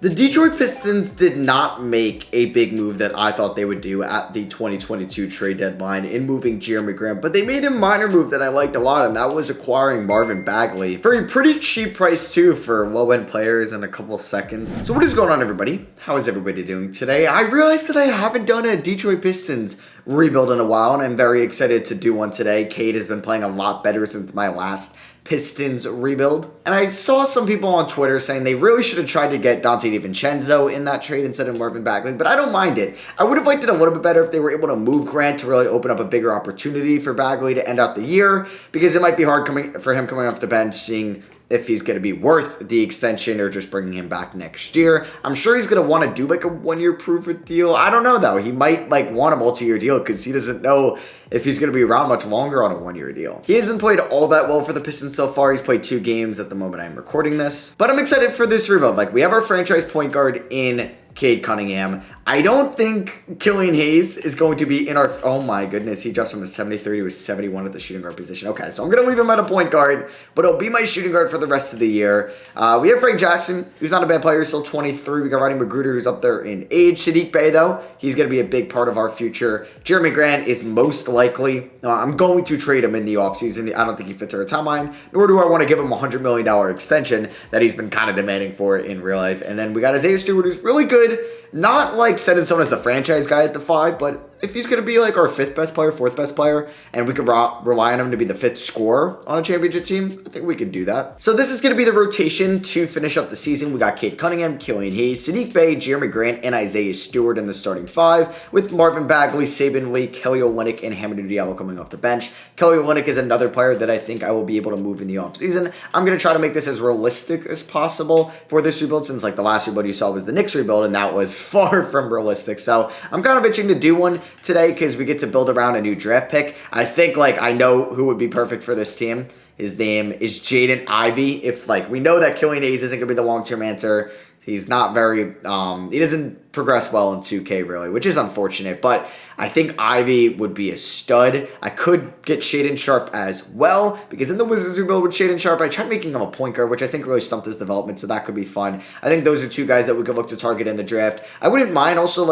The Detroit Pistons did not make a big move that I thought they would do at the 2022 trade deadline in moving Jeremy Grant, but they made a minor move that I liked a lot, and that was acquiring Marvin Bagley for a pretty cheap price too for low-end players in a couple seconds. So what is going on, everybody? How is everybody doing today? I realized that I haven't done a Detroit Pistons rebuild in a while, and I'm very excited to do one today. Cade has been playing a lot better since my last Pistons rebuild. And I saw some people on Twitter saying they really should have tried to get Dante DiVincenzo in that trade instead of Marvin Bagley, but I don't mind it. I would have liked it a little bit better if they were able to move Grant to really open up a bigger opportunity for Bagley to end out the year, because it might be hard for him coming off the bench, seeing if he's going to be worth the extension or just bringing him back next year. I'm sure he's going to want to do like a one-year prove-it deal. I don't know, though. He might want a multi-year deal because he doesn't know if he's going to be around much longer on a one-year deal. He hasn't played all that well for the Pistons so far. He's played 2 games at the moment I'm recording this. But I'm excited for this rebuild. We have our franchise point guard in Cade Cunningham. I don't think Killian Hayes is going to be in our... Oh my goodness, he drops from a 73 to a 71 at the shooting guard position. Okay, so I'm going to leave him at a point guard, but he'll be my shooting guard for the rest of the year. We have Frank Jackson, who's not a bad player, still 23. We got Rodney Magruder, who's up there in age. Saddiq Bey, though, he's going to be a big part of our future. Jeremy Grant is most likely... I'm going to trade him in the offseason. I don't think he fits our timeline, nor do I want to give him a $100 million extension that he's been kind of demanding for in real life. And then we got Isaiah Stewart, who's really good. Not set in stone as the franchise guy at the 5, but if he's going to be our 5th best player, 4th best player, and we could rely on him to be the 5th scorer on a championship team, I think we could do that. So this is going to be the rotation to finish up the season. We got Cade Cunningham, Killian Hayes, Saddiq Bey, Jeremy Grant, and Isaiah Stewart in the starting 5, with Marvin Bagley, Saben Lee, Kelly Olynyk, and Hamidou Diallo coming off the bench. Kelly Olynyk is another player that I think I will be able to move in the offseason. I'm going to try to make this as realistic as possible for this rebuild, since the last rebuild you saw was the Knicks rebuild, and that was far from realistic. So I'm kind of itching to do one today because we get to build around a new draft pick. I think I know who would be perfect for this team. His name is Jaden Ivey. If we know that Killian Hayes isn't going to be the long-term answer. He's not very, he doesn't progress well in 2K really, which is unfortunate, but I think Ivy would be a stud. I could get Shaedon Sharpe as well, because in the Wizards rebuild with Shaedon Sharpe, I tried making him a point guard, which I think really stumped his development, so that could be fun. I think those are 2 guys that we could look to target in the draft. I wouldn't mind also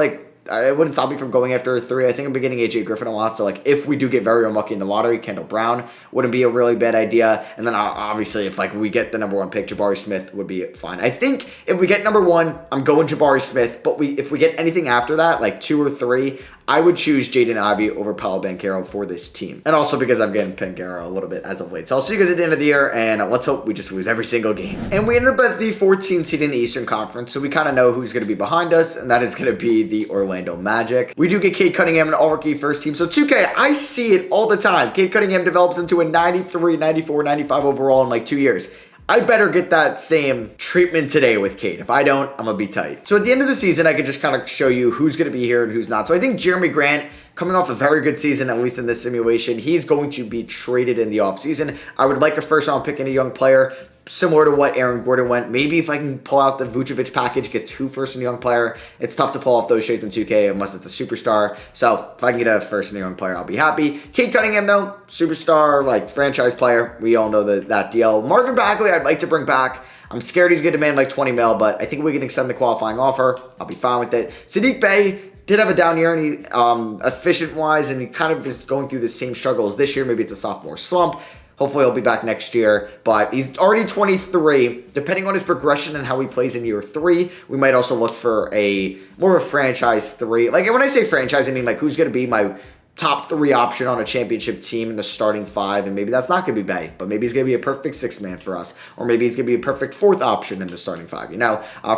it wouldn't stop me from going after a 3. I think I'm beginning AJ Griffin a lot. So, if we do get very unlucky in the lottery, Kendall Brown wouldn't be a really bad idea. And then, obviously, if, we get the number 1 pick, Jabari Smith would be fine. I think if we get number 1, I'm going Jabari Smith. But if we get anything after that, 2 or 3, I would choose Jaden Ivey over Paolo Banchero for this team. And also because I'm getting Banchero a little bit as of late. So I'll see you guys at the end of the year, and let's hope we just lose every single game. And we ended up as the 14th seed in the Eastern Conference, so we kind of know who's going to be behind us, and that is going to be the Orlando Magic. We do get Cade Cunningham, an all-rookie first team. So 2K, I see it all the time. Cade Cunningham develops into a 93, 94, 95 overall in 2 years. I better get that same treatment today with Cade. If I don't, I'm going to be tight. So at the end of the season, I could just kind of show you who's going to be here and who's not. So I think Jeremy Grant, coming off a very good season, at least in this simulation, he's going to be traded in the offseason. I would like a first-round pick in a young player, similar to what Aaron Gordon went. Maybe if I can pull out the Vucevic package, get 2 first in a young player. It's tough to pull off those shades in 2K unless it's a superstar. So if I can get a first in a young player, I'll be happy. Cade Cunningham, though, superstar, franchise player. We all know that deal. Marvin Bagley, I'd like to bring back. I'm scared he's going to demand 20 mil, but I think we can extend the qualifying offer. I'll be fine with it. Saddiq Bey did have a down year, and he efficient-wise, and he kind of is going through the same struggles this year. Maybe it's a sophomore slump. Hopefully he'll be back next year, but he's already 23. Depending on his progression and how he plays in year 3, we might also look for more of a franchise 3. When I say franchise, I mean who's going to be my top 3 option on a championship team in the starting 5, and maybe that's not going to be Bey, but maybe he's going to be a perfect 6th man for us, or maybe he's going to be a perfect 4th option in the starting 5.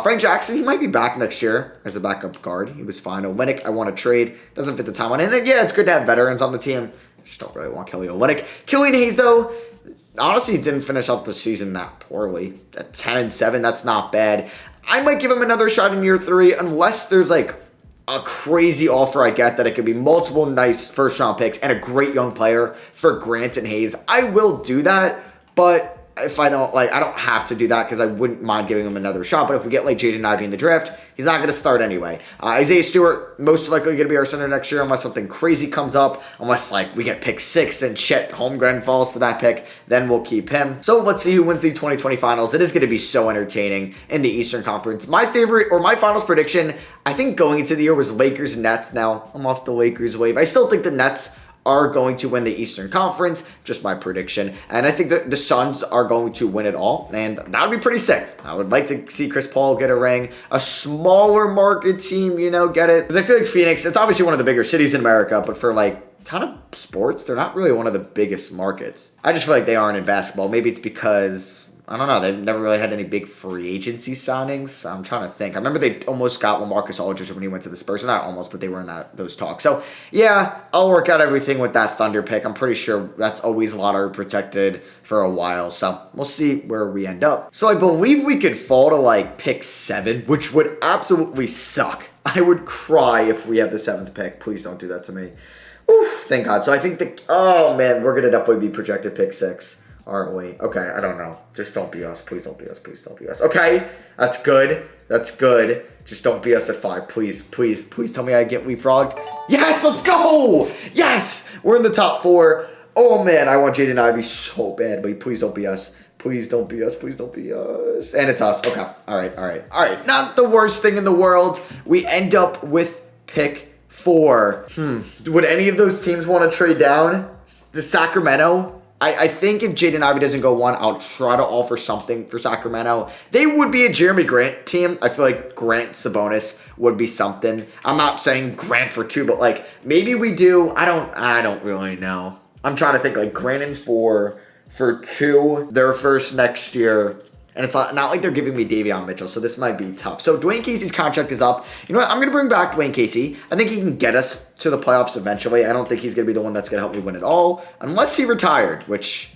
Frank Jackson, he might be back next year as a backup guard. He was fine. Olynyk, I want to trade. Doesn't fit the timeline. And yeah, it's good to have veterans on the team. Just don't really want Kelly Olynyk. Killian Hayes, though, honestly didn't finish up the season that poorly. At 10-7, that's not bad. I might give him another shot in year 3 unless there's a crazy offer I get that it could be multiple nice first-round picks and a great young player for Grant and Hayes. I will do that, but if I don't have to do that because I wouldn't mind giving him another shot. But if we get like Jaden Ivey in the draft, he's not going to start anyway. Isaiah Stewart, most likely going to be our center next year unless something crazy comes up. Unless like we get pick 6 and Chet Holmgren falls to that pick, then we'll keep him. So let's see who wins the 2020 finals. It is going to be so entertaining in the Eastern Conference. My favorite or my finals prediction, I think going into the year was Lakers Nets. Now I'm off the Lakers wave. I still think the Nets are going to win the Eastern Conference, just my prediction. And I think that the Suns are going to win it all, and that would be pretty sick. I would like to see Chris Paul get a ring, a smaller market team, you know, get it. Because I feel like Phoenix, it's obviously one of the bigger cities in America, but for like kind of sports, they're not really one of the biggest markets. I just feel like they aren't in basketball. Maybe it's because, I don't know, they've never really had any big free agency signings. I'm trying to think. I remember they almost got LaMarcus Aldridge when he went to the Spurs. Not almost, but they were in those talks. So, yeah, I'll work out everything with that Thunder pick. I'm pretty sure that's always lottery protected for a while. So, we'll see where we end up. So, I believe we could fall to, like, pick 7, which would absolutely suck. I would cry if we have the 7th pick. Please don't do that to me. Oof, thank God. So, I think oh, man, we're going to definitely be projected pick 6. Aren't we? Okay, I don't know. Just don't be us. Please don't be us. Please don't be us. Okay, that's good. That's good. Just don't be us at 5. Please, please, please tell me I get leapfrogged. Yes, let's go. Yes, we're in the top 4. Oh, man, I want Jaden Ivey so badly. Please don't be us. Please don't be us. Please don't be us. And it's us. Okay, all right, all right, all right. Not the worst thing in the world. We end up with pick 4. Would any of those teams want to trade down? To Sacramento? I think if Jaden Ivey doesn't go 1, I'll try to offer something for Sacramento. They would be a Jeremy Grant team. I feel like Grant Sabonis would be something. I'm not saying Grant for 2, but like maybe we do. I don't really know. I'm trying to think like Grant and 4 for 2. Their first next year. And it's not like they're giving me Davion Mitchell, so this might be tough. So Dwayne Casey's contract is up. You know what? I'm going to bring back Dwayne Casey. I think he can get us to the playoffs eventually. I don't think he's going to be the one that's going to help me win it all, unless he retired, which,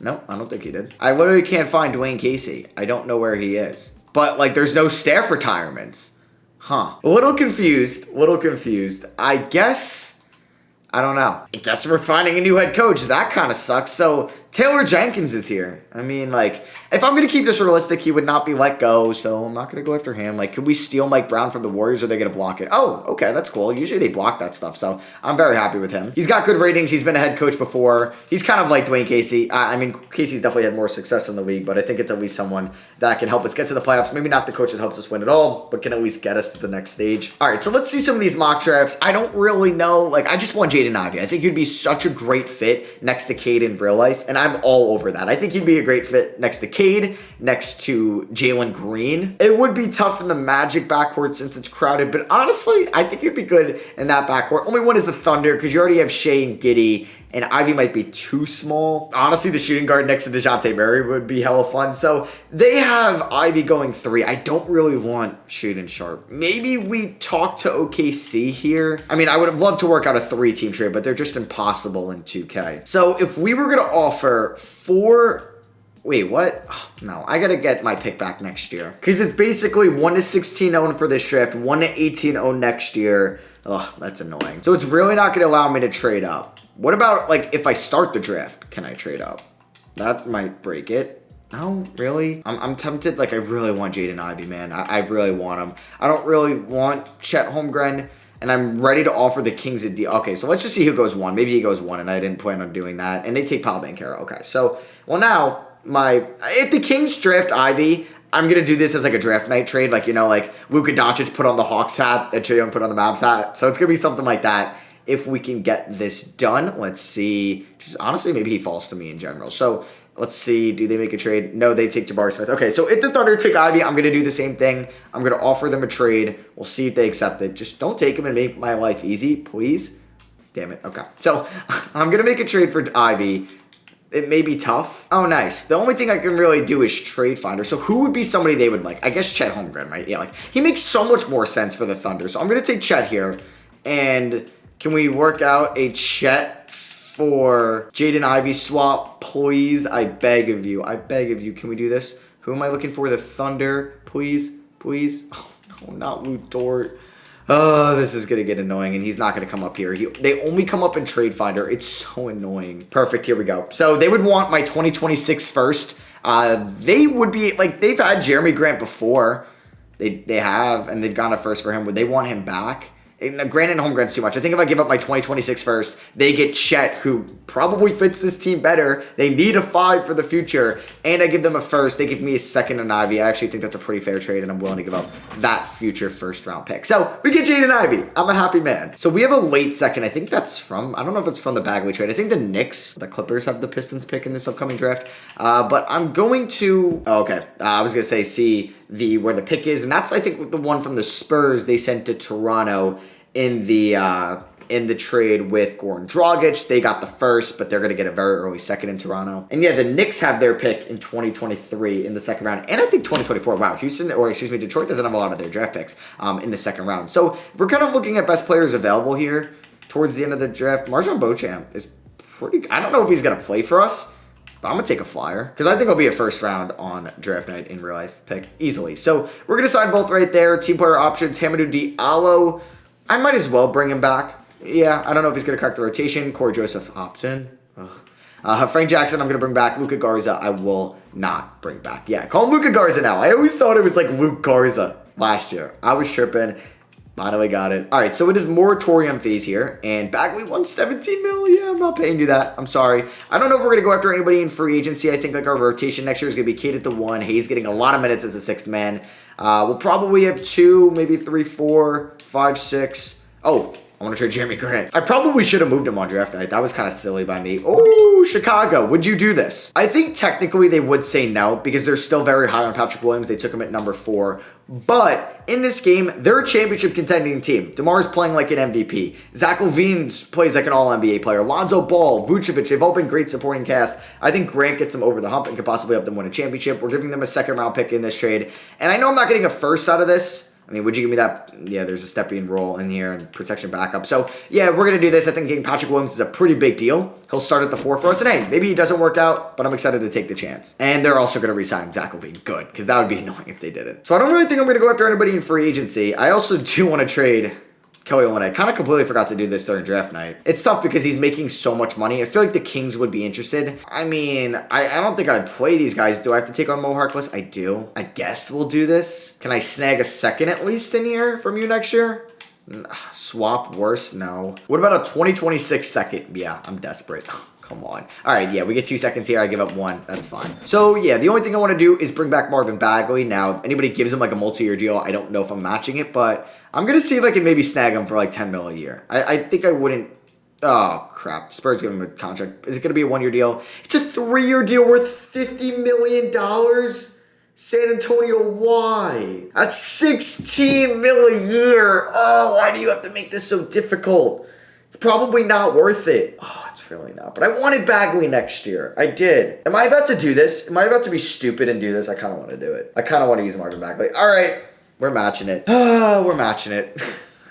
no, I don't think he did. I literally can't find Dwayne Casey. I don't know where he is. But, like, there's no staff retirements. Huh. A little confused. I guess, I don't know. I guess we're finding a new head coach. That kind of sucks. So Taylor Jenkins is here. I mean, like, if I'm going to keep this realistic, he would not be let go, so I'm not going to go after him. Like, could we steal Mike Brown from the Warriors, or are they going to block it? Oh, okay, that's cool. Usually they block that stuff, so I'm very happy with him. He's got good ratings. He's been a head coach before. He's kind of like Dwayne Casey. I mean, Casey's definitely had more success in the league, but I think it's at least someone that can help us get to the playoffs. Maybe not the coach that helps us win it all, but can at least get us to the next stage. All right, so let's see some of these mock drafts. I don't really know. Like, I just want Jaden Ivey. I think he'd be such a great fit next to Cade in real life, and I'm all over that. I think he'd be a great fit next to Cade, next to Jalen Green. It would be tough in the Magic backcourt since it's crowded, but honestly, I think he'd be good in that backcourt. Only one is the Thunder, because you already have Shea and Giddey, and Ivy might be too small. Honestly, the shooting guard next to DeJounte Murray would be hella fun. So they have Ivy going 3. I don't really want Shaedon Sharpe. Maybe we talk to OKC here. I mean, I would have loved to work out a 3-team trade, but they're just impossible in 2K. So if we were going to offer 4... Wait, what? Oh, no, I got to get my pick back next year. Because it's basically 1 to 16 owned for this draft, 1 to 18 owned next year. Ugh, that's annoying. So it's really not going to allow me to trade up. What about, like, if I start the draft, can I trade up? That might break it. No, really? I'm tempted. Like, I really want Jaden Ivey, man. I really want him. I don't really want Chet Holmgren, and I'm ready to offer the Kings a deal. Okay, so let's just see who goes 1. Maybe he goes 1, and I didn't plan on doing that. And they take Paolo Banchero. Okay, so, well, now... if the Kings draft Ivy, I'm going to do this as like a draft night trade. Like, you know, like Luka Doncic put on the Hawks hat and Trae Young put on the Mavs hat. So it's going to be something like that if we can get this done. Let's see. Just honestly, maybe he falls to me in general. So let's see. Do they make a trade? No, they take Jabari Smith. Okay, so if the Thunder take Ivy, I'm going to do the same thing. I'm going to offer them a trade. We'll see if they accept it. Just don't take him and make my life easy, please. Damn it. Okay, so I'm going to make a trade for Ivy. It may be tough. Oh, nice. The only thing I can really do is trade finder. So who would be somebody they would like? I guess Chet Holmgren, right? Yeah, like he makes so much more sense for the Thunder. So I'm going to take Chet here. And can we work out a Chet for Jaden Ivey swap, please? I beg of you. I beg of you. Can we do this? Who am I looking for? The Thunder, please, please. Oh, no, not Lou Dort. Oh, this is going to get annoying, and he's not going to come up here. They only come up in Trade Finder. It's so annoying. Perfect, here we go. So they would want my 2026 first. They would be, like, they've had Jeremy Grant before. They have, and they've gone a first for him. Would they want him back? And granted, home grant's too much. I think if I give up my 2026 first, they get Chet, who probably fits this team better. They need a 5 for the future, and I give them a first. They give me a second and Ivy. I actually think that's a pretty fair trade, and I'm willing to give up that future first-round pick. So we get Jaden Ivey. I'm a happy man. So we have a late second. I think that's from, I don't know if it's from the Bagley trade. I think the Knicks, the Clippers, have the Pistons pick in this upcoming draft. But I'm going to, I was going to say, see where the pick is, and that's, I think, the one from the Spurs they sent to Toronto in the trade with Goran Dragic. They got the first, but they're going to get a very early second in Toronto. And yeah, the Knicks have their pick in 2023 in the second round, and I think 2024. Wow, Detroit doesn't have a lot of their draft picks in the second round. So we're kind of looking at best players available here towards the end of the draft. Marjon Beauchamp is pretty, I don't know if he's going to play for us, but I'm going to take a flyer because I think I'll be a first round on draft night in real life pick easily. So we're going to sign both right there. Team player options, Hamidou Diallo. I might as well bring him back. Yeah, I don't know if he's going to crack the rotation. Corey Joseph opts in. Frank Jackson, I'm going to bring back. Luka Garza, I will not bring back. Yeah, call him Luka Garza now. I always thought it was like Luke Garza last year. I was tripping. Finally got it. All right, so it is moratorium phase here, and Bagley won $17 million. Yeah, I'm not paying you that. I'm sorry. I don't know if we're going to go after anybody in free agency. I think like our rotation next year is going to be Cade at the 1. Hayes getting a lot of minutes as the 6th man. We'll probably have 2, maybe 3, 4, 5, 6. Oh, I want to trade Jeremy Grant. I probably should have moved him on draft night. That was kind of silly by me. Oh, Chicago, would you do this? I think technically they would say no because they're still very high on Patrick Williams. They took him at number 4. But in this game, they're a championship contending team. DeMar's playing like an MVP. Zach LaVine plays like an all-NBA player. Lonzo Ball, Vucevic, they've all been great supporting cast. I think Grant gets them over the hump and could possibly help them win a championship. We're giving them a second-round pick in this trade. And I know I'm not getting a first out of this. I mean, would you give me that? Yeah, there's a stepping role in here and protection backup. So, yeah, we're going to do this. I think getting Patrick Williams is a pretty big deal. He'll start at the 4 for us. And, hey, maybe he doesn't work out, but I'm excited to take the chance. And they're also going to re-sign Zach LaVine. Good, because that would be annoying if they didn't. So I don't really think I'm going to go after anybody in free agency. I also do want to trade Kelly Olynyk. I kind of completely forgot to do this during draft night. It's tough because he's making so much money. I feel like the Kings would be interested. I mean, I don't think I'd play these guys. Do I have to take on Mo Harkless? I do. I guess we'll do this. Can I snag a second at least in here from you next year? Swap worse? No. What about a 2026 second? Yeah, I'm desperate. Come on. All right, yeah, we get 2 seconds here. I give up 1. That's fine. So, yeah, the only thing I want to do is bring back Marvin Bagley. Now, if anybody gives him like a multi-year deal, I don't know if I'm matching it, but I'm going to see if I can maybe snag him for like $10 million a year. I think I wouldn't. Oh, crap. Spurs give him a contract. Is it going to be a 1-year deal? It's a 3-year deal worth $50 million? San Antonio, why? That's $16 million a year. Oh, why do you have to make this so difficult? It's probably not worth it. Oh, it's really not. But I wanted Bagley next year. I did. Am I about to do this? Am I about to be stupid and do this? I kind of want to do it. I kind of want to use Marvin Bagley. All right. We're matching it. We're matching it.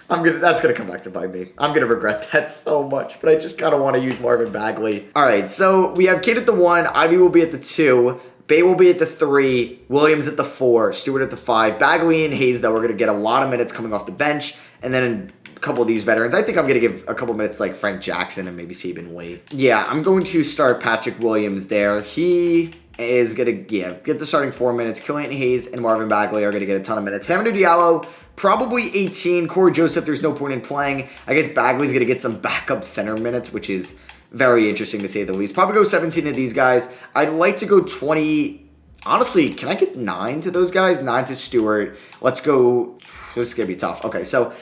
That's gonna come back to bite me. I'm gonna regret that so much, but I just kind of want to use Marvin Bagley. All right, so we have Cade at the 1, Ivy will be at the 2, Bay will be at the 3, Williams at the 4, Stewart at the 5, Bagley and Hayes, though, we're gonna get a lot of minutes coming off the bench, and then a couple of these veterans. I think I'm gonna give a couple minutes to like Frank Jackson and maybe Saben Lee. Yeah, I'm going to start Patrick Williams there. He is gonna get the starting 4 minutes. Killian Hayes and Marvin Bagley are gonna get a ton of minutes. Hamidou Diallo, probably 18. Corey Joseph, there's no point in playing. I guess Bagley's gonna get some backup center minutes, which is very interesting to say the least. Probably go 17 of these guys. I'd like to go 20. Honestly, can I get 9 to those guys? 9 to Stewart. Let's go. This is gonna be tough. Okay, so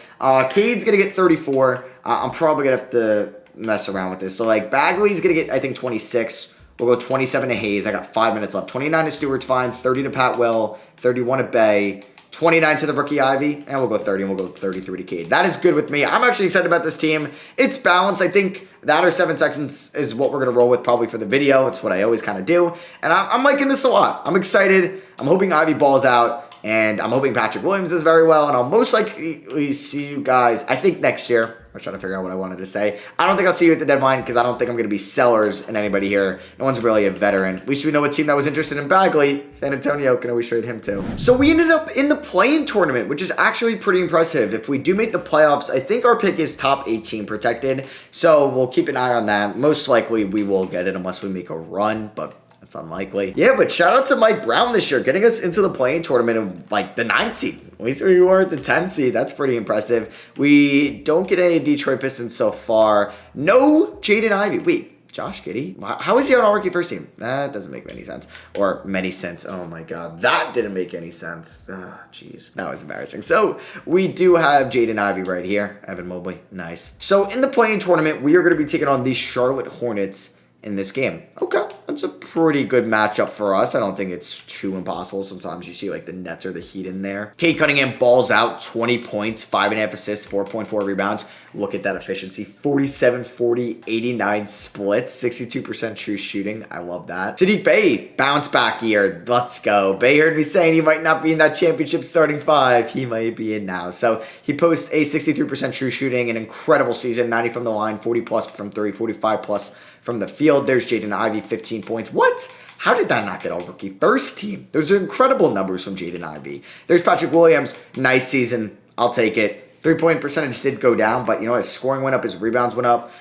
Cade's gonna get 34. I'm probably gonna have to mess around with this. So like Bagley's gonna get, I think, 26. We'll go 27 to Hayes. I got 5 minutes left. 29 to Stewart's fine. 30 to Pat Will. 31 to Bay. 29 to the rookie Ivy. And we'll go 30 and we'll go 33 to Cade. That is good with me. I'm actually excited about this team. It's balanced. I think that or 7 seconds is what we're going to roll with probably for the video. It's what I always kind of do. And I'm liking this a lot. I'm excited. I'm hoping Ivy balls out. And I'm hoping Patrick Williams does very well. And I'll most likely see you guys, I think, next year. I was trying to figure out what I wanted to say. I don't think I'll see you at the deadline because I don't think I'm going to be sellers in anybody here. No one's really a veteran. At least we know a team that was interested in Bagley. San Antonio can always trade him too. So we ended up in the play-in tournament, which is actually pretty impressive. If we do make the playoffs, I think our pick is top 18 protected. So we'll keep an eye on that. Most likely we will get it unless we make a run, but It's unlikely. Yeah, but shout out to Mike Brown this year, getting us into the play-in tournament in like the 9th seed. At least we were at the 10th seed. That's pretty impressive. We don't get any Detroit Pistons so far. No Jaden Ivey. Wait. Josh Giddey? How is he on our rookie first team? That doesn't make any sense. Or many sense. Oh my god. That didn't make any sense. Oh, jeez. That was embarrassing. So, we do have Jaden Ivey right here. Evan Mobley. Nice. So, in the play-in tournament, we are going to be taking on the Charlotte Hornets in this game. Okay, that's a pretty good matchup for us. I don't think it's too impossible. Sometimes you see like the Nets or the Heat in there. Cade Cunningham balls out, 20 points, 5.5 assists, 4.4 rebounds. Look at that efficiency. 47, 40, 89 splits, 62% true shooting. I love that. Sadiq Bey, bounce back year. Let's go. Bey heard me saying he might not be in that championship starting 5. He might be in now. So he posts a 63% true shooting, an incredible season, 90 from the line, 40 plus from 3, 45 plus from the field. There's Jaden Ivey, 15 points. What? How did that not get all rookie first team? Those are incredible numbers from Jaden Ivey. There's Patrick Williams. Nice season. I'll take it. 3-point percentage did go down, but, you know, his scoring went up, his rebounds went up.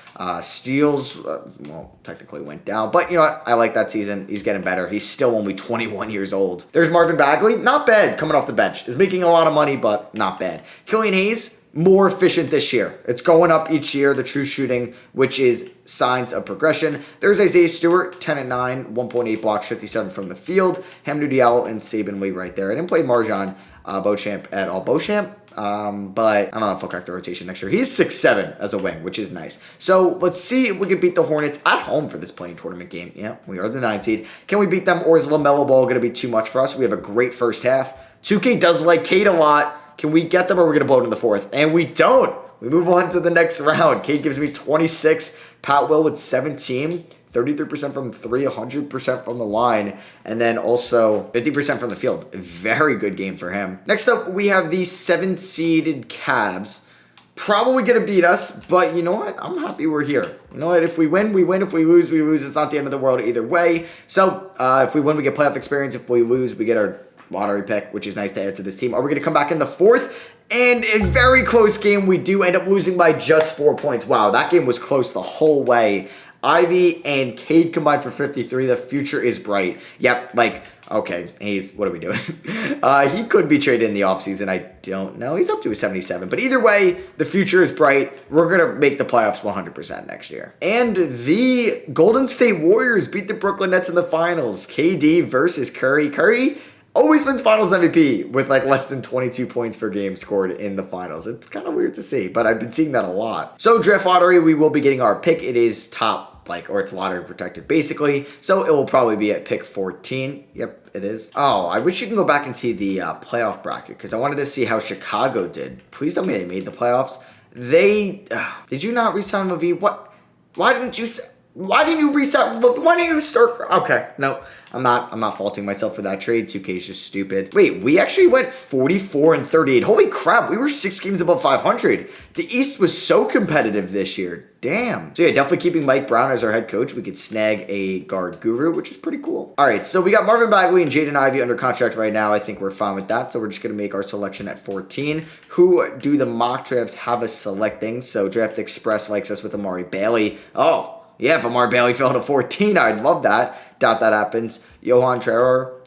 Steals, well, technically went down. But, you know what? I like that season. He's getting better. He's still only 21 years old. There's Marvin Bagley. Not bad coming off the bench. Is making a lot of money, but not bad. Killian Hayes, more efficient this year. It's going up each year, the true shooting, which is signs of progression. There's Isaiah Stewart, 10 and 9, 1.8 blocks, 57 from the field. Hamidou Diallo and Saban Lee right there. I didn't play Marjan Beauchamp at all. Beauchamp? But I don't know if I'll crack the rotation next year. He's 6'7" as a wing, which is nice. So let's see if we can beat the Hornets at home for this play-in tournament game. Yeah, we are the 9th seed. Can we beat them, or is LaMelo Ball going to be too much for us? We have a great first half. 2K does like Cade a lot. Can we get them, or we're going to blow it in the 4th? And we don't. We move on to the next round. Cade gives me 26. Pat Will with 17. 33% from 3, 100% from the line, and then also 50% from the field. A very good game for him. Next up, we have the 7-seeded Cavs. Probably going to beat us, but you know what? I'm happy we're here. You know what? If we win, we win. If we lose, we lose. It's not the end of the world either way. So if we win, we get playoff experience. If we lose, we get our lottery pick, which is nice to add to this team. Are we going to come back in the 4th? And a very close game. We do end up losing by just 4 points. Wow, that game was close the whole way. Ivy and Cade combined for 53. The future is bright. Yep, like, okay, what are we doing? He could be traded in the offseason. I don't know. He's up to a 77. But either way, the future is bright. We're going to make the playoffs 100% next year. And the Golden State Warriors beat the Brooklyn Nets in the finals. KD versus Curry. Curry always wins finals MVP with like less than 22 points per game scored in the finals. It's kind of weird to see, but I've been seeing that a lot. So draft lottery, we will be getting our pick. It is top, or it's lottery protected basically. So it will probably be at pick 14. Yep, it is. Oh, I wish you can go back and see the playoff bracket because I wanted to see how Chicago did. Please tell me they made the playoffs. Did you not re-sign Levine? What? Why didn't you reset? Why didn't you start? Okay, no, I'm not faulting myself for that trade. 2K is just stupid. Wait, we actually went 44 and 38. Holy crap, we were 6 games above 500. The East was so competitive this year. Damn. So yeah, definitely keeping Mike Brown as our head coach. We could snag a guard guru, which is pretty cool. All right, so we got Marvin Bagley and Jaden Ivey under contract right now. I think we're fine with that. So we're just going to make our selection at 14. Who do the mock drafts have us selecting? So Draft Express likes us with Amari Bailey. Oh, yeah, if Amari Bailey fell to 14, I'd love that. Doubt that happens. Johan Trevor,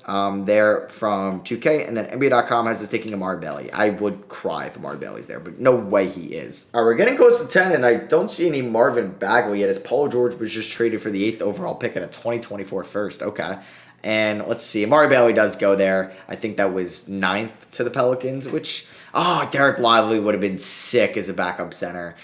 there from 2K. And then NBA.com has us taking Amari Bailey. I would cry if Amari Bailey's there, but no way he is. All right, we're getting close to 10, and I don't see any Marvin Bagley yet, as Paul George was just traded for the 8th overall pick at a 2024 first. Okay. And let's see. Amari Bailey does go there. I think that was 9th to the Pelicans, which... Oh, Derek Lively would have been sick as a backup center.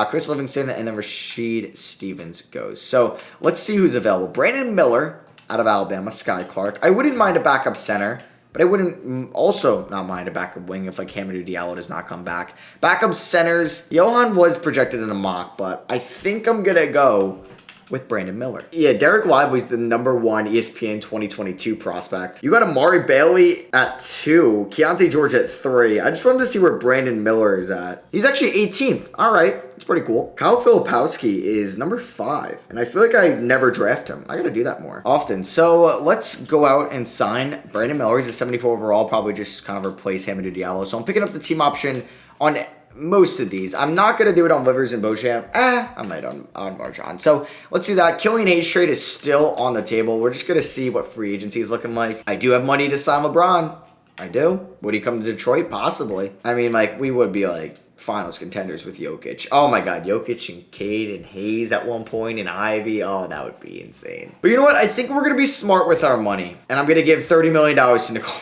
Chris Livingston and then Rashid Stevens goes. So let's see who's available. Brandon Miller out of Alabama, Sky Clark. I wouldn't mind a backup center, but I wouldn't also not mind a backup wing if like Hamidou Diallo does not come back. Backup centers, Johan was projected in a mock, but I think I'm going to go with Brandon Miller. Yeah, Derek Lively's the #1 ESPN 2022 prospect. You got Amari Bailey at 2, Keontae George at 3. I just wanted to see where Brandon Miller is at. He's actually 18th. All right, that's pretty cool. Kyle Filipowski is #5, and I feel like I never draft him. I gotta do that more often. So let's go out and sign Brandon Miller. He's a 74 overall, probably just kind of replace Hamidou Diallo. So I'm picking up the team option on most of these. I'm not going to do it on Livers and Beauchamp. I might on Marchand. So let's do that. Killian Hayes trade is still on the table. We're just going to see what free agency is looking like. I do have money to sign LeBron. I do. Would he come to Detroit? Possibly. I mean, like, we would be like finals contenders with Jokic. Oh my God, Jokic and Cade and Hayes at one point and Ivy. Oh, that would be insane. But you know what? I think we're going to be smart with our money. And I'm going to give $30 million to Nicole.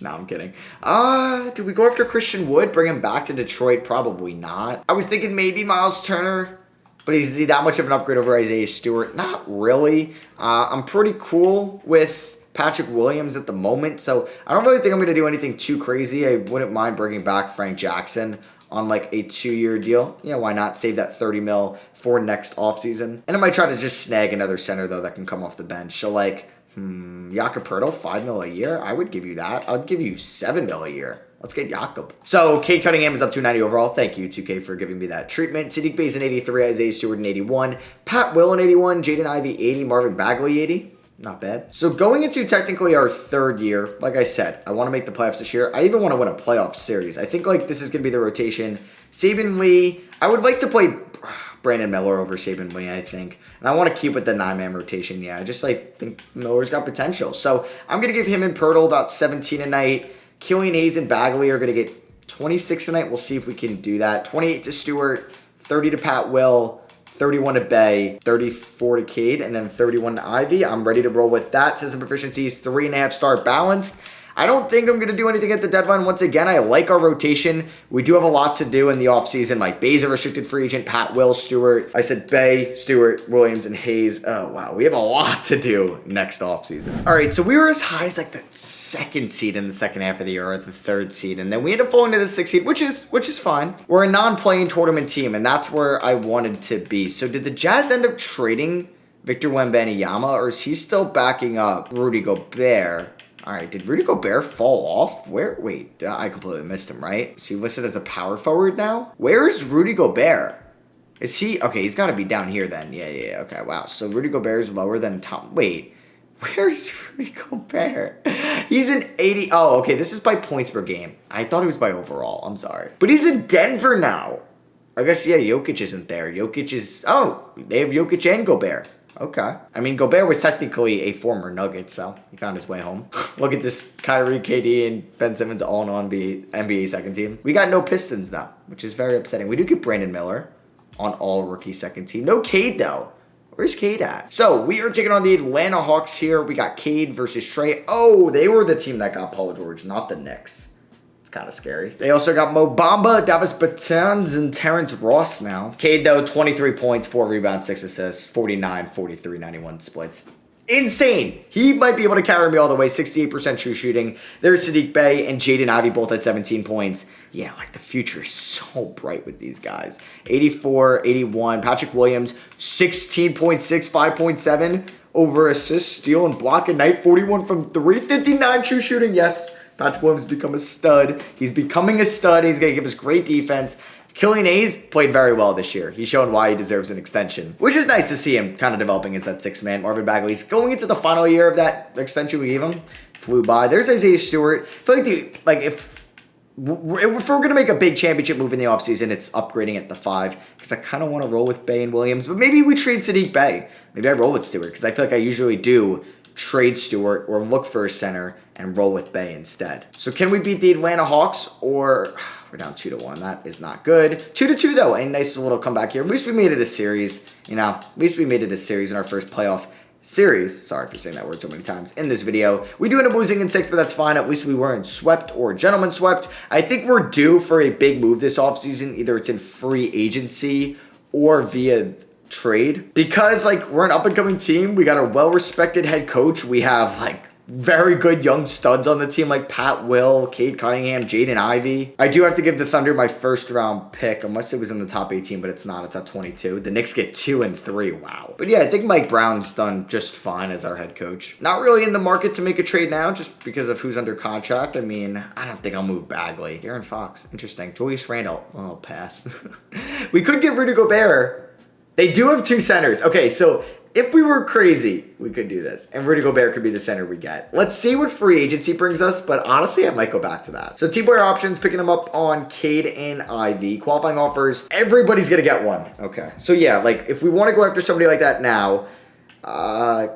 No, I'm kidding. Do we go after Christian Wood? Bring him back to Detroit? Probably not. I was thinking maybe Miles Turner, but is he that much of an upgrade over Isaiah Stewart? Not really. I'm pretty cool with Patrick Williams at the moment, so I don't really think I'm going to do anything too crazy. I wouldn't mind bringing back Frank Jackson on like a 2-year deal. Yeah, why not? Save that 30 mil for next offseason. And I might try to just snag another center, though, that can come off the bench. So, like, Jakob Poeltl, $5 mil a year. I would give you that. I'd give you $7 mil a year. Let's get Jakob. So, Cade Cunningham is up to 90 overall. Thank you, 2K, for giving me that treatment. Sadiq Bey's an 83, Isaiah Stewart an 81, Pat Will an 81, Jaden Ivey 80, Marvin Bagley 80. Not bad. So, going into technically our 3rd year, like I said, I want to make the playoffs this year. I even want to win a playoff series. I think like this is going to be the rotation. Saban Lee. I would like to play Brandon Miller over Saban Lee, I think. And I want to keep with the 9-man rotation. Yeah, I just like think Miller's got potential. So I'm going to give him and Pirtle about 17 a night. Killian Hayes and Bagley are going to get 26 a night. We'll see if we can do that. 28 to Stewart, 30 to Pat Will, 31 to Bay, 34 to Cade, and then 31 to Ivy. I'm ready to roll with that. System proficiencies, 3.5 star balanced. I don't think I'm going to do anything at the deadline once again. I like our rotation. We do have a lot to do in the offseason. Like Bay's a restricted free agent, Pat, Will, Stewart. I said Bay, Stewart, Williams, and Hayes. Oh, wow. We have a lot to do next offseason. All right, so we were as high as like the 2nd seed in the second half of the year, or the 3rd seed. And then we ended up falling to the 6th seed, which is fine. We're a non-playing tournament team, and that's where I wanted to be. So did the Jazz end up trading Victor Wembanyama, or is he still backing up Rudy Gobert? All right, did Rudy Gobert fall off? Where? Wait, I completely missed him, right? Is he listed as a power forward now? Where is Rudy Gobert? Is he? Okay, he's got to be down here then. Yeah, okay, wow. So Rudy Gobert is lower than Tom. Wait, where is Rudy Gobert? He's an 80. Oh, okay, this is by points per game. I thought it was by overall. I'm sorry. But he's in Denver now. I guess, yeah, Jokic isn't there. Jokic is, oh, they have Jokic and Gobert. Okay. I mean, Gobert was technically a former Nugget, so he found his way home. Look at this Kyrie, KD, and Ben Simmons all on NBA second team. We got no Pistons, though, which is very upsetting. We do get Brandon Miller on all rookie second team. No Cade, though. Where's Cade at? So, we are taking on the Atlanta Hawks here. We got Cade versus Trey. Oh, they were the team that got Paul George, not the Knicks. Kind of scary. They also got Mo Bamba, Davis Bertans, and Terrence Ross now. Cade, though, 23 points, 4 rebounds, 6 assists, 49, 43, 91 splits. Insane. He might be able to carry me all the way. 68% true shooting. There's Sadiq Bey and Jaden Ivey both at 17 points. Yeah, like the future is so bright with these guys. 84, 81. Patrick Williams, 16.6, 5.7 over assist, steal, and block a night. 41 from 3. 59 true shooting. Yes. Patrick Williams has become a stud. He's becoming a stud. He's going to give us great defense. Killian Hayes played very well this year. He's shown why he deserves an extension, which is nice to see him kind of developing as that 6th man. Marvin Bagley's going into the final year of that extension we gave him. Flew by. There's Isaiah Stewart. I feel like if we're going to make a big championship move in the offseason, it's upgrading at the 5, because I kind of want to roll with Bey and Williams. But maybe we trade Sadiq Bey. Maybe I roll with Stewart, because I feel like I usually do trade Stewart or look for a center and roll with Bey instead. So can we beat the Atlanta Hawks, or we're down 2-1? That is not good. 2-2 though. A nice little comeback here. At least we made it a series. At least we made it a series in our first playoff series. Sorry for saying that word so many times in this video. We do end up losing in 6, but that's fine. At least we weren't swept or gentlemen swept. I think we're due for a big move this offseason. Either it's in free agency or via trade, because like we're an up-and-coming team. We got a well-respected head coach. We have like very good young studs on the team like Pat Will, Cade Cunningham, Jaden Ivey. I do have to give the Thunder my 1st round pick, unless it was in the top 18, but it's not. It's at 22. The Knicks get 2 and 3. Wow. But yeah, I think Mike Brown's done just fine as our head coach. Not really in the market to make a trade now, just because of who's under contract. I mean, I don't think I'll move Bagley. Aaron Fox. Interesting. Julius Randle. Oh, pass. We could get Rudy Gobert. They do have 2 centers. Okay, so if we were crazy, we could do this. And Rudy Gobert could be the center we get. Let's see what free agency brings us, but honestly, I might go back to that. So team player options, picking them up on Cade and Ivy. Qualifying offers, everybody's going to get one. Okay. So yeah, like if we want to go after somebody like that now, I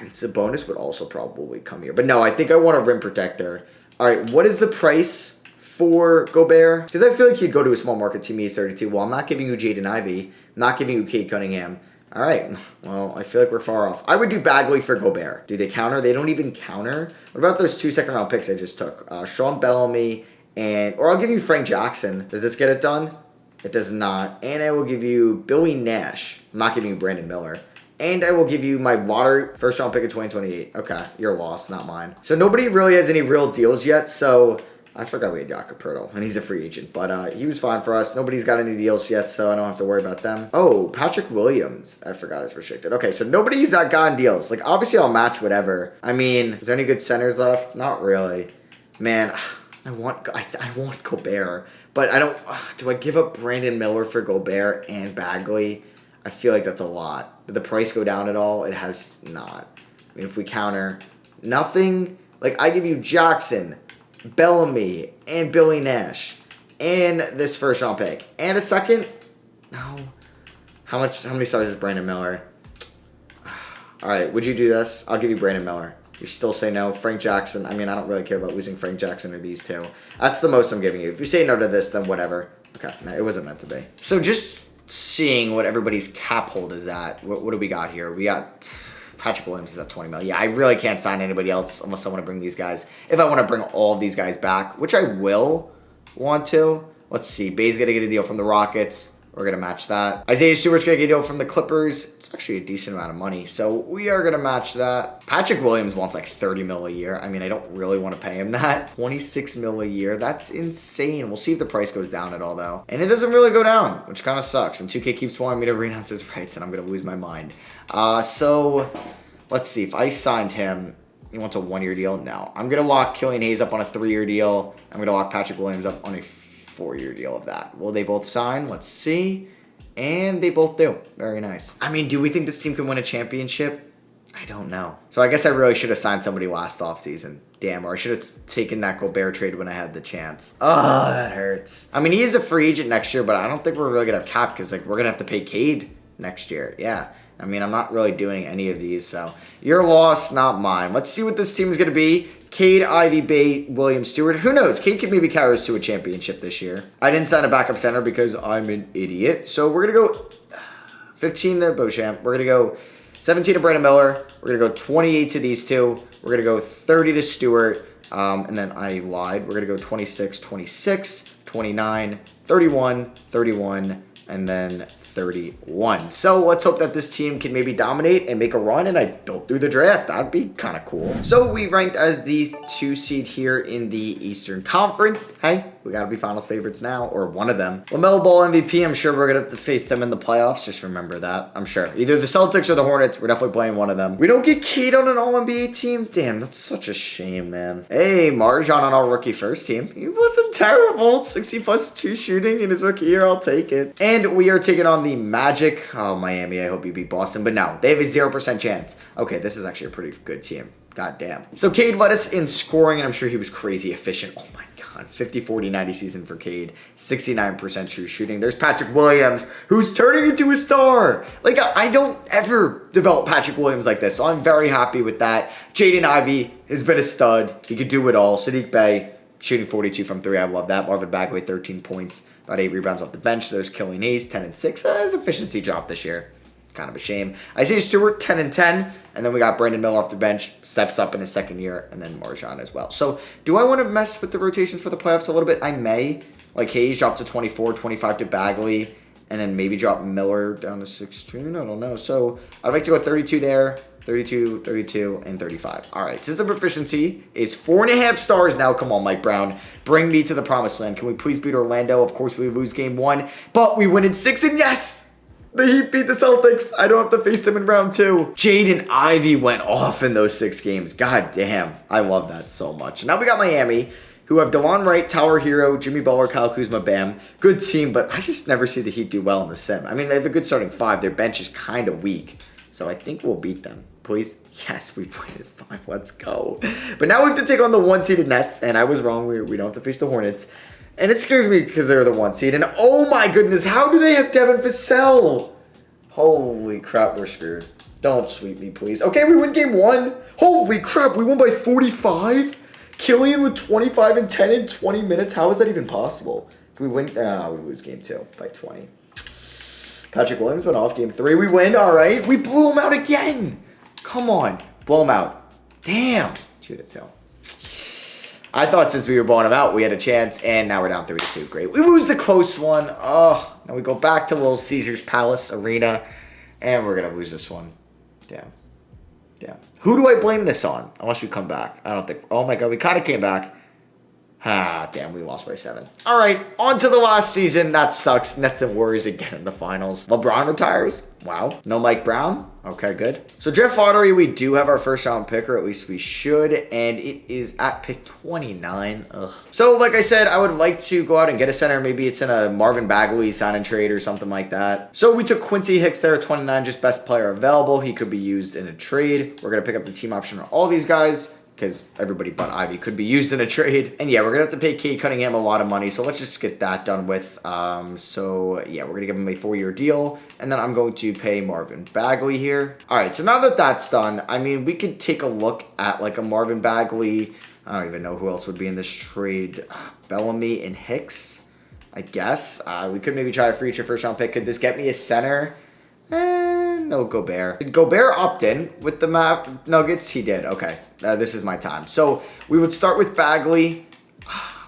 mean, Sabonis would also probably come here. But no, I think I want a rim protector. All right, what is the price for Gobert? Because I feel like he'd go to a small market team. He's 32. Well, I'm not giving you Jaden Ivey. I'm not giving you Cade Cunningham. All right, well, I feel like we're far off. I would do Bagley for Gobert. Do they counter? They don't even counter. What about those 2 second-round picks I just took? Sean Bellamy or I'll give you Frank Jackson. Does this get it done? It does not. And I will give you Billy Nash. I'm not giving you Brandon Miller. And I will give you my lottery first-round pick of 2028. Okay, your loss, not mine. So nobody really has any real deals yet, so I forgot we had Jakob Poeltl, and he's a free agent, but he was fine for us. Nobody's got any deals yet, so I don't have to worry about them. Oh, Patrick Williams. I forgot it's restricted. Okay, so nobody's gotten deals. Like, obviously, I'll match whatever. I mean, is there any good centers left? Not really. Man, I want Gobert, but I don't... Do I give up Brandon Miller for Gobert and Bagley? I feel like that's a lot. Did the price go down at all? It has not. I mean, if we counter, nothing... Like, I give you Jackson, Bellamy, and Billy Nash, and this first round pick, and a second. No, how many stars is Brandon Miller? All right, would you do this? I'll give you Brandon Miller. You still say no. Frank Jackson. I mean, I don't really care about losing Frank Jackson or these two. That's the most I'm giving you. If you say no to this, then whatever. Okay, no, it wasn't meant to be. So just seeing what everybody's cap hold is at. What do we got here? We got Patrick Williams is at 20 mil. Yeah, I really can't sign anybody else unless I want to bring these guys. If I want to bring all of these guys back, which I will want to. Let's see. Bay's going to get a deal from the Rockets. We're going to match that. Isaiah Stewart's going to get a deal from the Clippers. It's actually a decent amount of money, so we are going to match that. Patrick Williams wants like 30 mil a year. I mean, I don't really want to pay him that. 26 mil a year. That's insane. We'll see if the price goes down at all, though. And it doesn't really go down, which kind of sucks. And 2K keeps wanting me to renounce his rights, and I'm going to lose my mind. So let's see. If I signed him, he wants a 1-year deal? No. I'm going to lock Killian Hayes up on a 3-year deal. I'm going to lock Patrick Williams up on a 4-year deal of that. Will they both sign? Let's see. And they both do. Very nice. I mean, do we think this team can win a championship? I don't know. So I guess I really should have signed somebody last offseason. Damn, or I should have taken that Gobert trade when I had the chance. Oh, that hurts. I mean, he is a free agent next year, but I don't think we're really going to have cap because like we're going to have to pay Cade next year. Yeah. I mean, I'm not really doing any of these, so your loss, not mine. Let's see what this team is going to be. Cade, Ivy, Bay, William, Stewart. Who knows? Cade could maybe carry us to a championship this year. I didn't sign a backup center because I'm an idiot. So we're going to go 15 to Beauchamp. We're going to go 17 to Brandon Miller. We're going to go 28 to these two. We're going to go 30 to Stewart. And then I lied. We're going to go 26, 26, 29, 31, 31, and then 31. So let's hope that this team can maybe dominate and make a run, and I built through the draft. That'd be kind of cool. So we ranked as the 2 seed here in the Eastern Conference. Hey, we gotta be finals favorites now, or one of them. LaMelo Ball MVP, I'm sure we're gonna have to face them in the playoffs. Just remember that, I'm sure. Either the Celtics or the Hornets, we're definitely playing one of them. We don't get Cade on an All-NBA team? Damn, that's such a shame, man. Hey, Marjan on our rookie first team. He wasn't terrible. 60+2 shooting in his rookie year, I'll take it. And we are taking on the Magic. Oh, Miami, I hope you beat Boston. But no, they have a 0% chance. Okay, this is actually a pretty good team. God damn. So Cade led us in scoring, and I'm sure he was crazy efficient. Oh my god, 50, 40, 90 season for Cade. 69% true shooting. There's Patrick Williams, who's turning into a star. Like, I don't ever develop Patrick Williams like this, so I'm very happy with that. Jaden Ivey has been a stud. He could do it all. Sadiq Bey, shooting 42 from 3. I love that. Marvin Bagley, 13 points. About 8 rebounds off the bench. There's Killian Hayes, 10 and 6. His efficiency dropped this year. Kind of a shame. Isaiah Stewart, 10 and 10. And then we got Brandon Miller off the bench. Steps up in his second year. And then Marjan as well. So do I want to mess with the rotations for the playoffs a little bit? I may. Like Hayes dropped to 24, 25 to Bagley. And then maybe drop Miller down to 16. I don't know. So I'd like to go 32 there. 32, 32, and 35. All right, system efficiency is 4.5 stars now. Come on, Mike Brown. Bring me to the promised land. Can we please beat Orlando? Of course, we lose game 1, but we win in 6, and yes! The Heat beat the Celtics. I don't have to face them in round 2. Jaden Ivey went off in those 6 games. God damn. I love that so much. Now we got Miami, who have DeLon Wright, Tower Hero, Jimmy Butler, Kyle Kuzma, Bam. Good team, but I just never see the Heat do well in the sim. I mean, they have a good starting 5. Their bench is kind of weak. So I think we'll beat them. Please. Yes, we played at 5. Let's go. But now we have to take on the 1-seeded Nets. And I was wrong. We don't have to face the Hornets. And it scares me because they're the 1 seed. And oh my goodness, how do they have Devin Vassell? Holy crap, we're screwed. Don't sweep me, please. Okay, we win game 1. Holy crap, we won by 45? Killian with 25 and 10 in 20 minutes. How is that even possible? Can we win? We lose game 2 by 20. Patrick Williams went off game 3. We win, all right. We blew him out again. Come on, blow him out. Damn. 2-2. I thought since we were blowing him out, we had a chance, and now we're down 3-2. Great. We lose the close one. Oh, now we go back to Little Caesars Palace Arena, and we're going to lose this one. Damn. Who do I blame this on? Unless we come back. I don't think. Oh, my God. We kind of came back. Damn, we lost by 7. All right, on to the last season. That sucks. Nets and Warriors again in the finals. LeBron retires. Wow. No Mike Brown. Okay, good. So draft lottery, we do have our first round pick, or at least we should, and it is at pick 29. Ugh. So like I said, I would like to go out and get a center. Maybe it's in a Marvin Bagley sign and trade or something like that. So we took Quincy Hicks there, 29, just best player available. He could be used in a trade. We're going to pick up the team option on all these guys, because everybody but Ivy could be used in a trade. And yeah, we're going to have to pay Cade Cunningham a lot of money, so let's just get that done with. So yeah, we're going to give him a 4-year deal, and then I'm going to pay Marvin Bagley here. All right, so now that that's done, I mean, we could take a look at like a Marvin Bagley. I don't even know who else would be in this trade. Bellamy and Hicks, I guess. We could maybe try a future first-round pick. Could this get me a center? No, Gobert. Did Gobert opt in with the map Nuggets? He did. Okay. This is my time. So we would start with Bagley.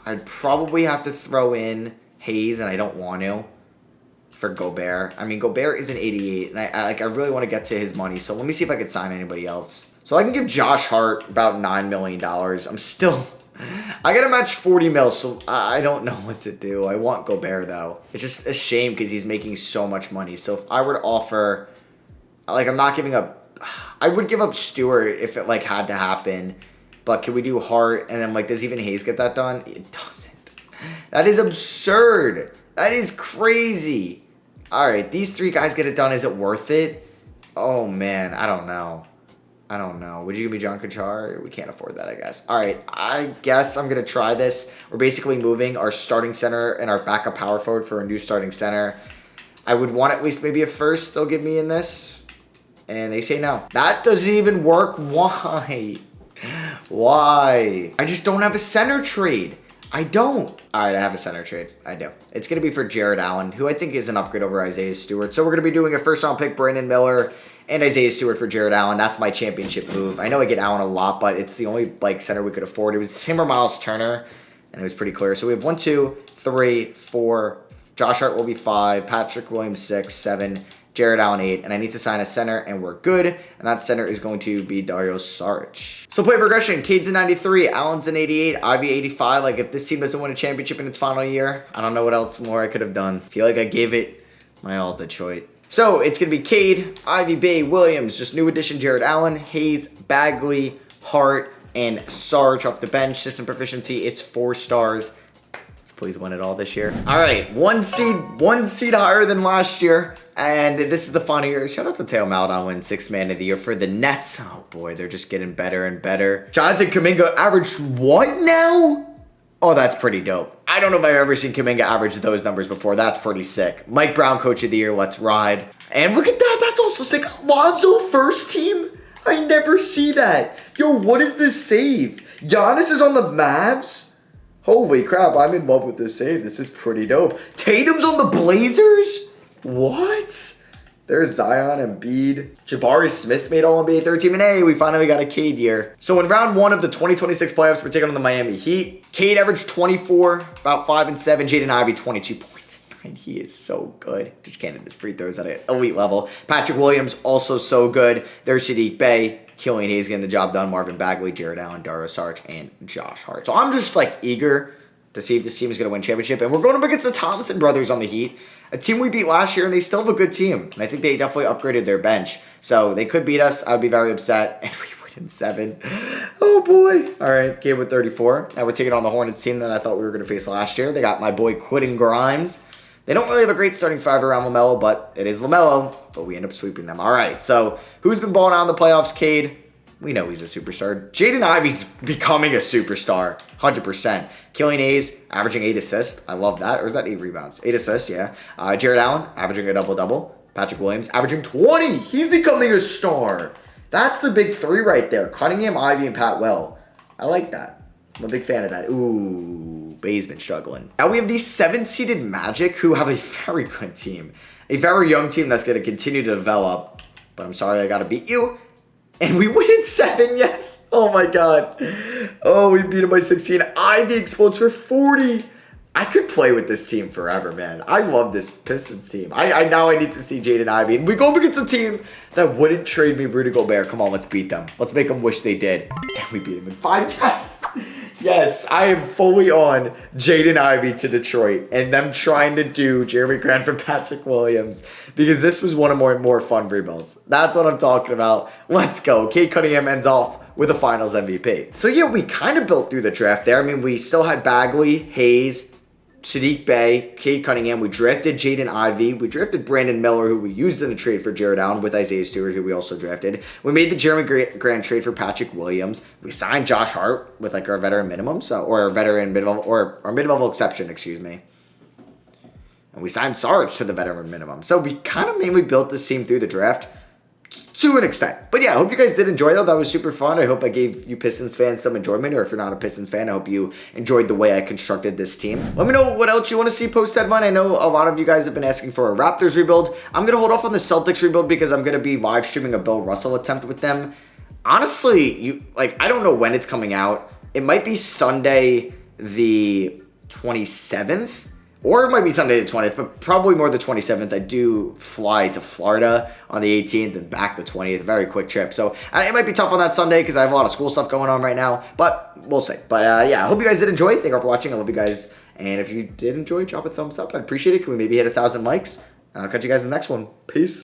I'd probably have to throw in Hayes, and I don't want to, for Gobert. I mean, Gobert is an 88, and I really want to get to his money. So let me see if I could sign anybody else. So I can give Josh Hart about $9 million. I'm still... I gotta match 40 mil, so I don't know what to do. I want Gobert, though. It's just a shame because he's making so much money. So if I were to offer... Like, I'm not giving up... I would give up Stewart if it, like, had to happen. But can we do Hart? And then, like, does even Hayes get that done? It doesn't. That is absurd. That is crazy. All right, these 3 guys get it done. Is it worth it? Oh, man. I don't know. Would you give me John Kachar? We can't afford that, I guess. All right, I guess I'm going to try this. We're basically moving our starting center and our backup power forward for a new starting center. I would want at least maybe a first they'll give me in this. And they say no. That doesn't even work. Why? Why? I just don't have a center trade. I don't. All right, I have a center trade. I do. It's going to be for Jared Allen, who I think is an upgrade over Isaiah Stewart. So we're going to be doing a first-round pick, Brandon Miller, and Isaiah Stewart for Jared Allen. That's my championship move. I know I get Allen a lot, but it's the only like center we could afford. It was him or Miles Turner, and it was pretty clear. So we have 1, 2, 3, 4. Josh Hart will be 5. Patrick Williams 6, 7. Jared Allen 8, and I need to sign a center, and we're good. And that center is going to be Dario Saric. So play progression. Cade's a 93, Allen's an 88, Ivy 85. Like, if this team doesn't win a championship in its final year, I don't know what else more I could have done. I feel like I gave it my all, Detroit. So it's going to be Cade, Ivy, Bay, Williams, just new addition Jared Allen, Hayes, Bagley, Hart, and Sarge off the bench. System proficiency is 4 stars. Let's please win it all this year. All right, one seed higher than last year. And this is the final year. Shout out to Teo Maledon win 6th man of the year for the Nets. Oh boy, they're just getting better and better. Jonathan Kuminga averaged what now? Oh, that's pretty dope. I don't know if I've ever seen Kuminga average those numbers before. That's pretty sick. Mike Brown, coach of the year. Let's ride. And look at that. That's also sick. Lonzo first team? I never see that. Yo, what is this save? Giannis is on the Mavs? Holy crap, I'm in love with this save. This is pretty dope. Tatum's on the Blazers? What? There's Zion and Embiid. Jabari Smith made All-NBA third team. And hey, we finally got a Cade year. So in round 1 of the 2026 playoffs, we're taking on the Miami Heat. Cade averaged 24, about 5 and 7. Jaden Ivey, 22 points. And he is so good. Just can't hit his free throws at an elite level. Patrick Williams, also so good. There's Saddiq Bey. Killian Hayes getting the job done. Marvin Bagley, Jared Allen, Dario Saric, and Josh Hart. So I'm just like eager to see if this team is going to win championship. And we're going up against the Thompson brothers on the Heat. A team we beat last year, and they still have a good team. And I think they definitely upgraded their bench. So they could beat us. I would be very upset. And we win in 7. Oh, boy. All right, Gabe with 34. Now we're taking on the Hornets team that I thought we were going to face last year. They got my boy Quentin Grimes. They don't really have a great starting five around LaMelo, but it is LaMelo. But we end up sweeping them. All right, so who's been balling out in the playoffs, Cade? We know he's a superstar. Jaden Ivey's becoming a superstar, 100%. Killian Hayes, averaging 8 assists. I love that. Or is that 8 rebounds? 8 assists, yeah. Jared Allen, averaging a double-double. Patrick Williams, averaging 20. He's becoming a star. That's the big three right there. Cunningham, Ivey, and Pat Well. I like that. I'm a big fan of that. Ooh, Bay's been struggling. Now we have the 7th-seeded Magic, who have a very good team. A very young team that's going to continue to develop. But I'm sorry I got to beat you. And we win in 7, yes. Oh, my God. Oh, we beat him by 16. Ivy explodes for 40. I could play with this team forever, man. I love this Pistons team. I now I need to see Jaden Ivey. And we go up against a team that wouldn't trade me Rudy Gobert. Come on, let's beat them. Let's make them wish they did. And we beat them in 5. Yes. Yes, I am fully on Jaden Ivey to Detroit and them trying to do Jeremy Grant for Patrick Williams because this was one of more fun rebuilds. That's what I'm talking about. Let's go. Cade Cunningham ends off with a Finals MVP. So yeah, we kind of built through the draft there. I mean, we still had Bagley, Hayes, Sadiq Bey, Cade Cunningham. We drafted Jaden Ivey. We drafted Brandon Miller, who we used in a trade for Jared Allen with Isaiah Stewart, who we also drafted. We made the Jeremy Grant trade for Patrick Williams. We signed Josh Hart with like our veteran minimum, or our veteran mid-level, or our mid-level exception, excuse me. And we signed Sarge to the veteran minimum. So we kind of mainly built this team through the draft to an extent. But yeah, I hope you guys did enjoy that. That was super fun. I hope I gave you Pistons fans some enjoyment, or if you're not a Pistons fan, I hope you enjoyed the way I constructed this team. Let me know what else you want to see post-deadline. I know a lot of you guys have been asking for a Raptors rebuild. I'm going to hold off on the Celtics rebuild because I'm going to be live streaming a Bill Russell attempt with them. Honestly, I don't know when it's coming out. It might be Sunday the 27th. Or it might be Sunday the 20th, but probably more the 27th. I do fly to Florida on the 18th and back the 20th. Very quick trip. So it might be tough on that Sunday because I have a lot of school stuff going on right now. But we'll see. But yeah, I hope you guys did enjoy. Thank you all for watching. I love you guys. And if you did enjoy, drop a thumbs up. I'd appreciate it. Can we maybe hit 1,000 likes? And I'll catch you guys in the next one. Peace.